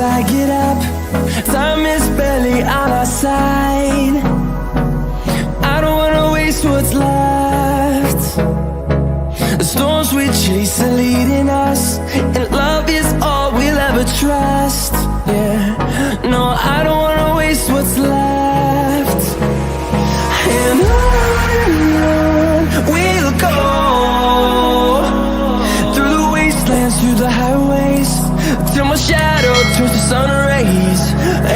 I get up. Time is barely on our side. I don't wanna waste what's left. The storms we chase are leading us, and love is all we'll ever trust. Yeah, no, I don't wanna waste what's left. And on we'll go, through the wastelands, through the highways, till my shadow turns to sun rays.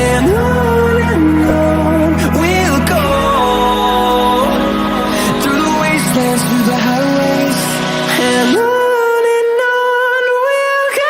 And on we'll go, through the wastelands, through the highways, and on we'll go.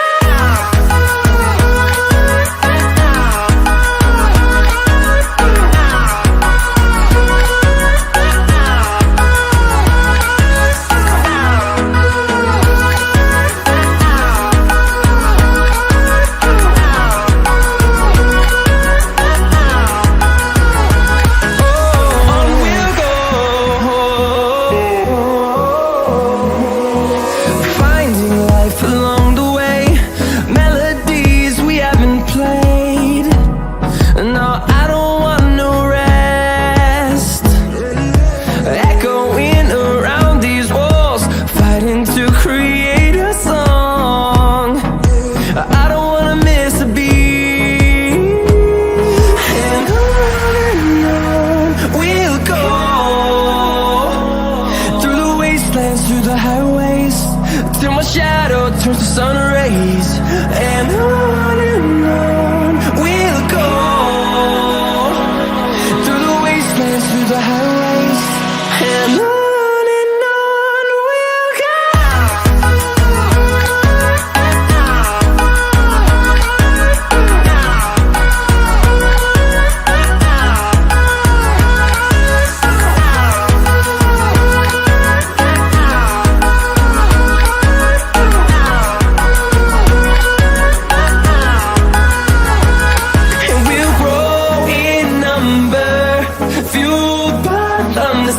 Through the highways, till my shadow turns to sun rays. And on we'll go, through the wastelands, through the highways, and on we'll go.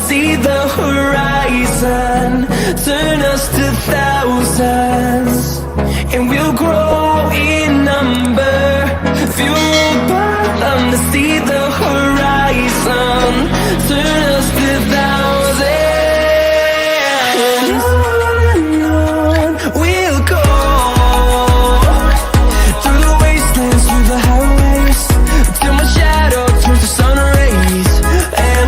See the horizon, turn us to thousands, and we'll grow in number, fueled by them. To see the horizon, turn us to thousands, and on we'll go, through the wastelands, through the highways, till my shadow turns to sun rays. And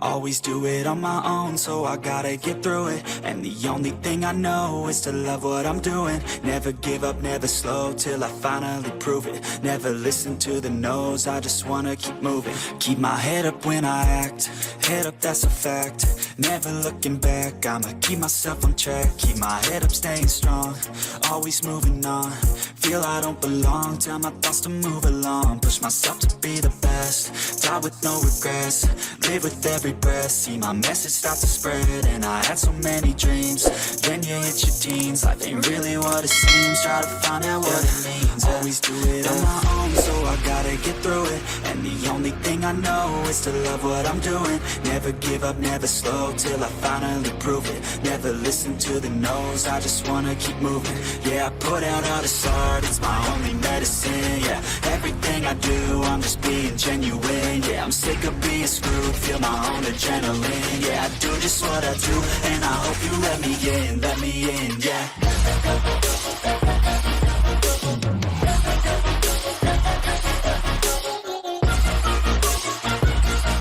always do it on my own, so I gotta get through it. And the only thing I know is to love what I'm doing. Never give up, never slow, till I finally prove it. Never listen to the no's, I just wanna keep moving. Keep my head up when I act, head up, that's a fact. Never looking back, I'ma keep myself on track. Keep my head up, staying strong, always moving on. Feel I don't belong, tell my thoughts to move along. Push myself to be the best, die with no regrets. Live with every breath, see my message start to spread. And I had so many dreams, then you hit your teens. Life ain't really what it seems, try to find out what it means. Always do it on my own, so I gotta get through it. And the only thing I know is to love what I'm doing. Never give up, never slow, till I finally prove it. Never listen to the no's, I just wanna keep moving. Yeah, I put out all this art, it's my only medicine. Yeah, everything I do, I'm just being genuine. Yeah, I'm sick of being screwed, feel my own adrenaline. Yeah, I do just what I do, and I hope you let me in, yeah.